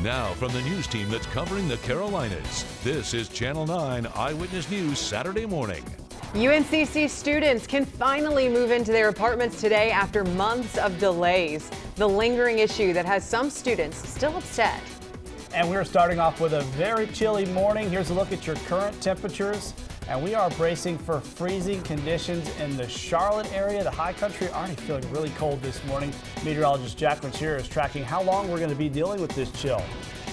Now, from the news team that's covering the Carolinas, this is Channel 9 Eyewitness News Saturday morning. UNCC students can finally move into their apartments today after months of delays. The lingering issue that has some students still upset. And we're starting off with a very chilly morning. Here's a look at your current temperatures. And we are bracing for freezing conditions in the Charlotte area. The high country already feeling really cold this morning. Meteorologist Jacqueline Shearer is tracking how long we're going to be dealing with this chill.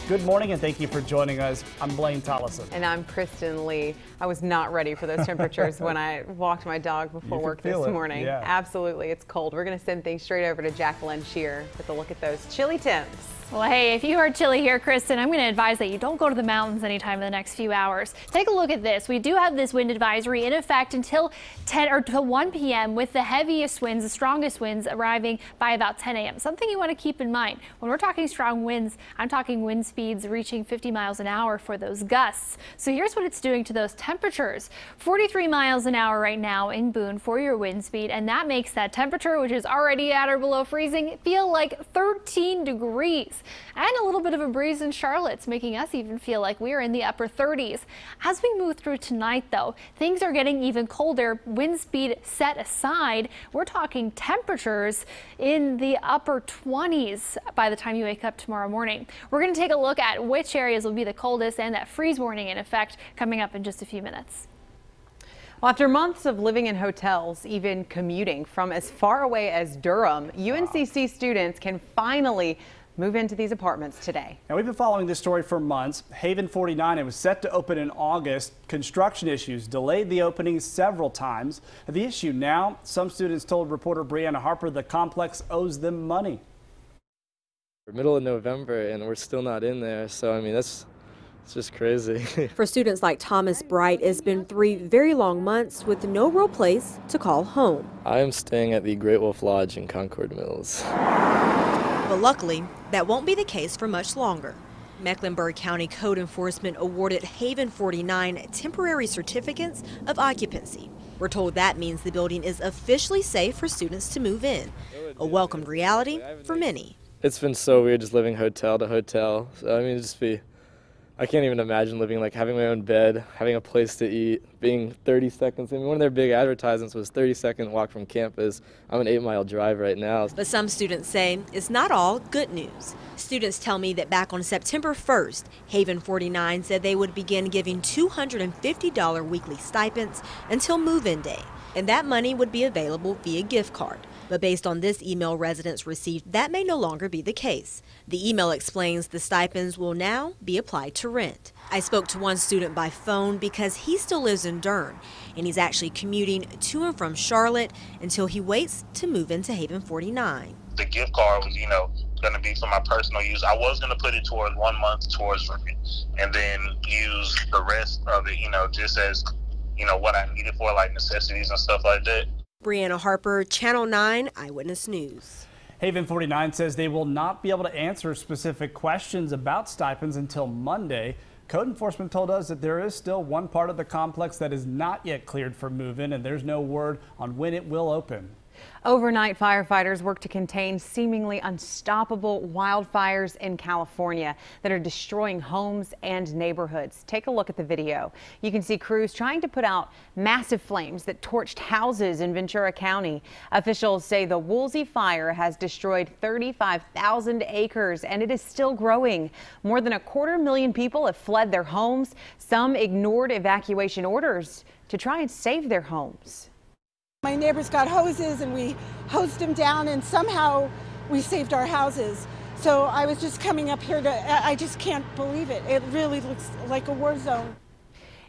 Good morning and thank you for joining us. I'm Blaine Tollison. And I'm Kristen Lee. I was not ready for those temperatures when I walked my dog before work this morning. Yeah. Absolutely, it's cold. We're going to send things straight over to Jacqueline Shearer with a look at those chilly temps. Well, hey, if you are chilly here, Kristen, I'm going to advise that you don't go to the mountains anytime in the next few hours. Take a look at this. We do have this wind advisory in effect until 1 p.m. with the heaviest winds, the strongest winds arriving by about 10 a.m. Something you want to keep in mind when we're talking strong winds, I'm talking wind speeds reaching 50 miles an hour for those gusts. So here's what it's doing to those temperatures. 43 miles an hour right now in Boone for your wind speed, and that makes that temperature, which is already at or below freezing, feel like 13 degrees. And a little bit of a breeze in Charlotte's making us even feel like we're in the upper 30s. As we move through tonight, though, things are getting even colder. Wind speed set aside, we're talking temperatures in the upper 20s by the time you wake up tomorrow morning. We're going to take a look at which areas will be the coldest and that freeze warning in effect coming up in just a few minutes. Well, after months of living in hotels, even commuting from as far away as Durham, UNCC students can finally move into these apartments today. Now, we've been following this story for months. Haven 49, it was set to open in August. Construction issues delayed the opening several times. The issue now, some students told reporter Brianna Harper the complex owes them money. We're middle of November and we're still not in there, so I mean, it's just crazy. For students like Thomas Bright, it's been 3 very long months with no real place to call home. I am staying at the Great Wolf Lodge in Concord Mills. But luckily, that won't be the case for much longer. Mecklenburg County Code Enforcement awarded Haven 49 temporary certificates of occupancy. We're told that means the building is officially safe for students to move in. A welcomed reality for many. It's been so weird just living hotel to hotel. So, I mean, I can't even imagine living, like having my own bed, having a place to eat, being 30 seconds. I mean, one of their big advertisements was 30-second walk from campus. I'm an 8-mile drive right now. But some students say it's not all good news. Students tell me that back on September 1st, Haven 49 said they would begin giving $250 weekly stipends until move-in day, and that money would be available via gift card. But based on this email residents received, that may no longer be the case. The email explains the stipends will now be applied to rent. I spoke to one student by phone because he still lives in Durham, and he's actually commuting to and from Charlotte until he waits to move into Haven 49. The gift card was, going to be for my personal use. I was going to put it towards 1 month towards rent and then use the rest of it, just as, what I needed for like necessities and stuff like that. Brianna Harper, Channel 9 Eyewitness News. Haven 49 says they will not be able to answer specific questions about stipends until Monday. Code enforcement told us that there is still one part of the complex that is not yet cleared for move-in, and there's no word on when it will open. Overnight, firefighters work to contain seemingly unstoppable wildfires in California that are destroying homes and neighborhoods. Take a look at the video. You can see crews trying to put out massive flames that torched houses in Ventura County. Officials say the Woolsey fire has destroyed 35,000 acres and it is still growing. More than 250,000 people have fled their homes. Some ignored evacuation orders to try and save their homes. My neighbors got hoses and we hosed them down and somehow we saved our houses. So I was just coming up here I just can't believe it. It really looks like a war zone.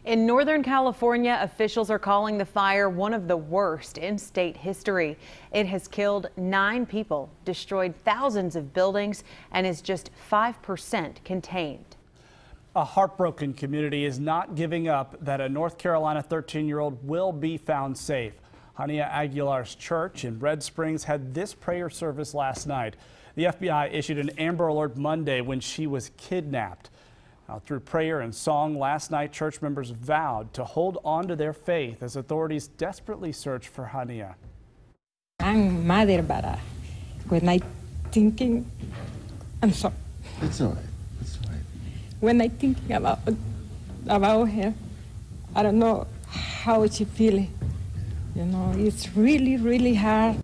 In Northern California, officials are calling the fire one of the worst in state history. It has killed 9 people, destroyed thousands of buildings, and is just 5% contained. A heartbroken community is not giving up that a North Carolina 13-year-old will be found safe. Hania Aguilar's church in Red Springs had this prayer service last night. The FBI issued an Amber Alert Monday when she was kidnapped. Now, through prayer and song last night, church members vowed to hold on to their faith as authorities desperately search for Hania. I'm mad about it. When I thinking, I'm sorry. It's all right. When I thinking about her, I don't know how she feeling. You know, it's really, really hard.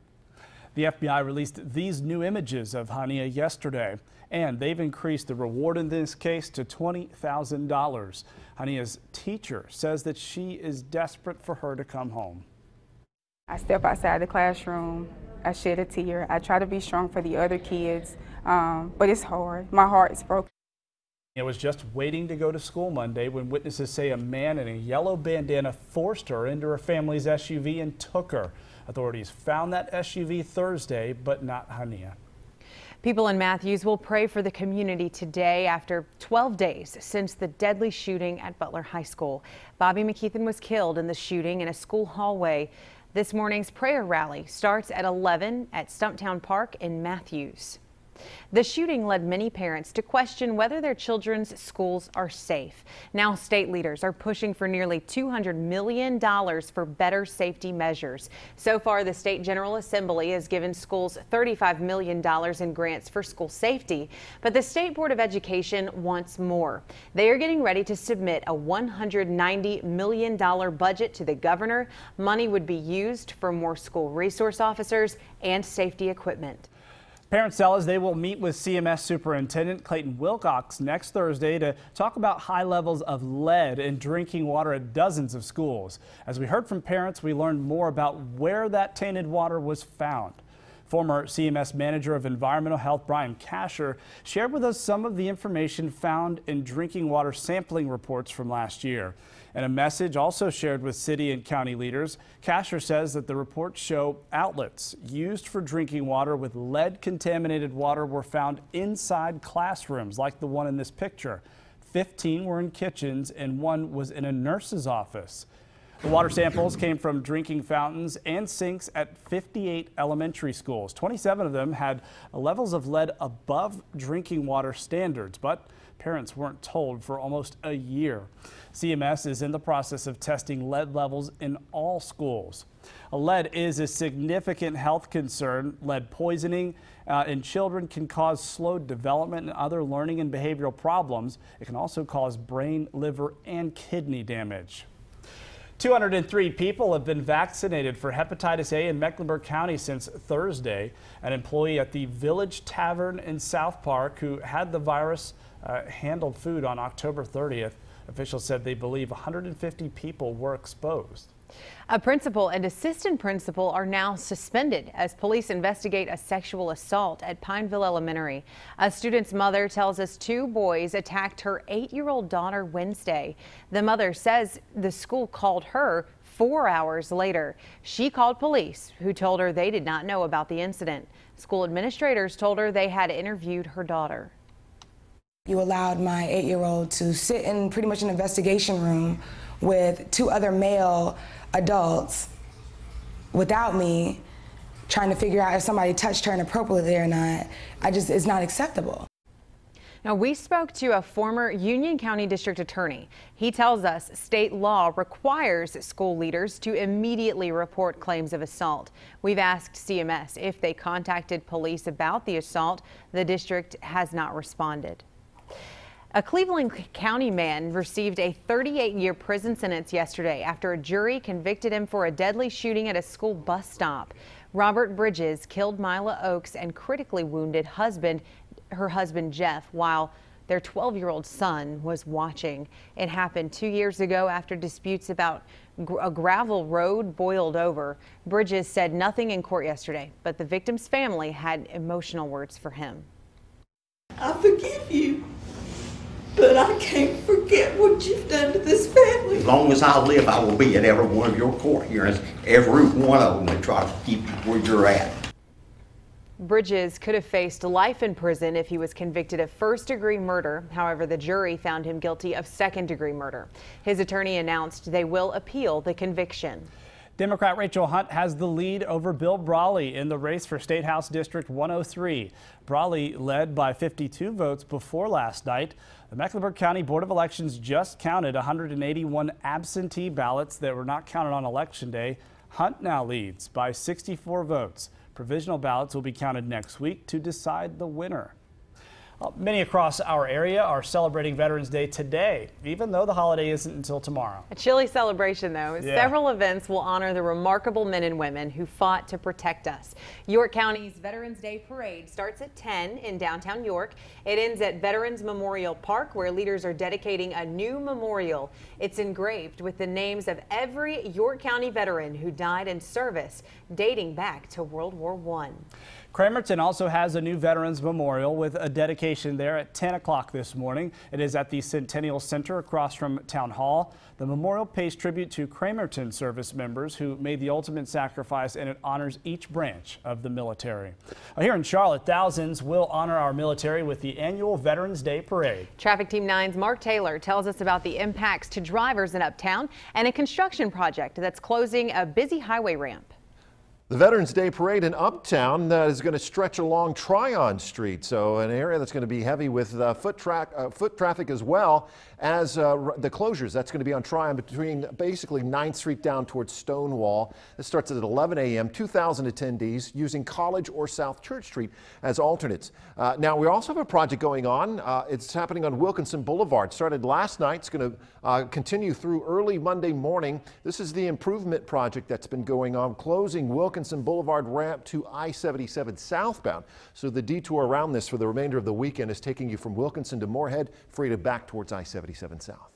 The FBI released these new images of Hania yesterday, and they've increased the reward in this case to $20,000. Hania's teacher says that she is desperate for her to come home. I step outside the classroom, I shed a tear. I try to be strong for the other kids, but it's hard. My heart is broken. It was just waiting to go to school Monday when witnesses say a man in a yellow bandana forced her into her family's SUV and took her. Authorities found that SUV Thursday, but not Hania. People in Matthews will pray for the community today after 12 days since the deadly shooting at Butler High School. Bobby McKeithen was killed in the shooting in a school hallway. This morning's prayer rally starts at 11 at Stumptown Park in Matthews. The shooting led many parents to question whether their children's schools are safe. Now state leaders are pushing for nearly $200 million for better safety measures. So far, the State General Assembly has given schools $35 million in grants for school safety, but the State Board of Education wants more. They are getting ready to submit a $190 million budget to the governor. Money would be used for more school resource officers and safety equipment. Parents tell us they will meet with CMS Superintendent Clayton Wilcox next Thursday to talk about high levels of lead in drinking water at dozens of schools. As we heard from parents, we learned more about where that tainted water was found. Former CMS Manager of Environmental Health Brian Kasher shared with us some of the information found in drinking water sampling reports from last year. In a message also shared with city and county leaders, Kasher says that the reports show outlets used for drinking water with lead-contaminated water were found inside classrooms like the one in this picture. 15 were in kitchens and 1 was in a nurse's office. The water samples came from drinking fountains and sinks at 58 elementary schools. 27 of them had levels of lead above drinking water standards, but parents weren't told for almost a year. CMS is in the process of testing lead levels in all schools. Lead is a significant health concern. Lead poisoning in children can cause slowed development and other learning and behavioral problems. It can also cause brain, liver, and kidney damage. 203 people have been vaccinated for hepatitis A in Mecklenburg County since Thursday. An employee at the Village Tavern in South Park who had the virus handled food on October 30th. Officials said they believe 150 people were exposed. A principal and assistant principal are now suspended as police investigate a sexual assault at Pineville Elementary. A student's mother tells us 2 boys attacked her 8-year-old daughter Wednesday. The mother says the school called her 4 hours later. She called police, who told her they did not know about the incident. School administrators told her they had interviewed her daughter. You allowed my 8-year-old to sit in pretty much an investigation room with 2 other male adults without me trying to figure out if somebody touched her inappropriately or not. It's not acceptable. Now, we spoke to a former Union County District Attorney. He tells us state law requires school leaders to immediately report claims of assault. We've asked CMS if they contacted police about the assault. The district has not responded. A Cleveland County man received a 38-year prison sentence yesterday after a jury convicted him for a deadly shooting at a school bus stop. Robert Bridges killed Mila Oaks and critically wounded her husband Jeff while their 12-year-old son was watching. It happened 2 years ago after disputes about a gravel road boiled over. Bridges said nothing in court yesterday, but the victim's family had emotional words for him. I forgive you, but I can't forget what you've done to this family. As long as I live, I will be at every one of your court hearings, every one of them that try to keep you where you're at. Bridges could have faced life in prison if he was convicted of first-degree murder. However, the jury found him guilty of second-degree murder. His attorney announced they will appeal the conviction. Democrat Rachel Hunt has the lead over Bill Brawley in the race for State House District 103. Brawley led by 52 votes before last night. The Mecklenburg County Board of Elections just counted 181 absentee ballots that were not counted on Election Day. Hunt now leads by 64 votes. Provisional ballots will be counted next week to decide the winner. Many across our area are celebrating Veterans Day today, even though the holiday isn't until tomorrow. A chilly celebration, though. Yeah. Several events will honor the remarkable men and women who fought to protect us. York County's Veterans Day Parade starts at 10 in downtown York. It ends at Veterans Memorial Park, where leaders are dedicating a new memorial. It's engraved with the names of every York County veteran who died in service, dating back to World War I. Cramerton also has a new Veterans Memorial with a dedication there at 10 o'clock this morning. It is at the Centennial Center across from Town Hall. The memorial pays tribute to Cramerton service members who made the ultimate sacrifice, and it honors each branch of the military. Here in Charlotte, thousands will honor our military with the annual Veterans Day Parade. Traffic Team 9's Mark Taylor tells us about the impacts to drivers in Uptown and a construction project that's closing a busy highway ramp. The Veterans Day Parade in Uptown is going to stretch along Tryon Street, so an area that's going to be heavy with foot traffic as well as the closures. That's going to be on Tryon between basically 9th Street down towards Stonewall. This starts at 11 a.m. 2,000 attendees using College or South Church Street as alternates. Now, we also have a project going on. It's happening on Wilkinson Boulevard. Started last night. It's going to continue through early Monday morning. This is the improvement project that's been going on, closing Wilkinson Boulevard ramp to I-77 southbound. So the detour around this for the remainder of the weekend is taking you from Wilkinson to Moorhead, Freedom back towards I-77 south.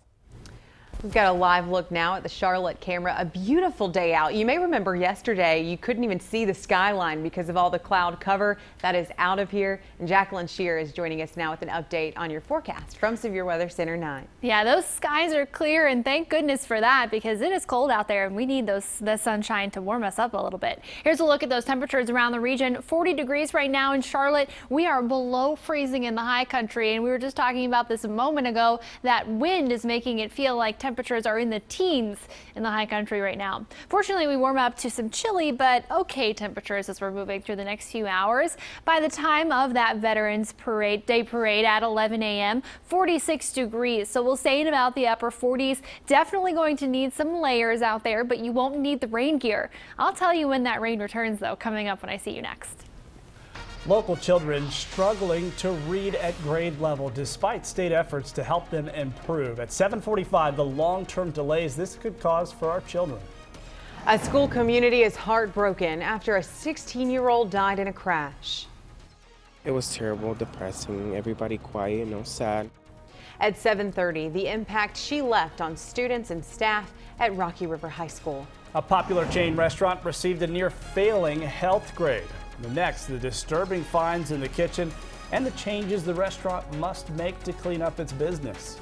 We've got a live look now at the Charlotte camera. A beautiful day out. You may remember yesterday you couldn't even see the skyline because of all the cloud cover. That is out of here. And Jacqueline Shear is joining us now with an update on your forecast from Severe Weather Center 9. Yeah, those skies are clear, and thank goodness for that, because it is cold out there and we need the sunshine to warm us up a little bit. Here's a look at those temperatures around the region. 40 degrees right now in Charlotte. We are below freezing in the high country, and we were just talking about this a moment ago. That wind is making it feel like temperatures are in the teens in the high country right now. Fortunately, we warm up to some chilly but okay temperatures as we're moving through the next few hours. By the time of that Veterans Day Parade at 11 a.m., 46 degrees. So we'll stay in about the upper 40s. Definitely going to need some layers out there, but you won't need the rain gear. I'll tell you when that rain returns, though, coming up when I see you next. Local children struggling to read at grade level despite state efforts to help them improve. At 7:45, the long-term delays this could cause for our children. A school community is heartbroken after a 16-year-old died in a crash. It was terrible, depressing, everybody quiet, sad. At 7:30, the impact she left on students and staff at Rocky River High School. A popular chain restaurant received a near-failing health grade. Next, the disturbing finds in the kitchen and the changes the restaurant must make to clean up its business.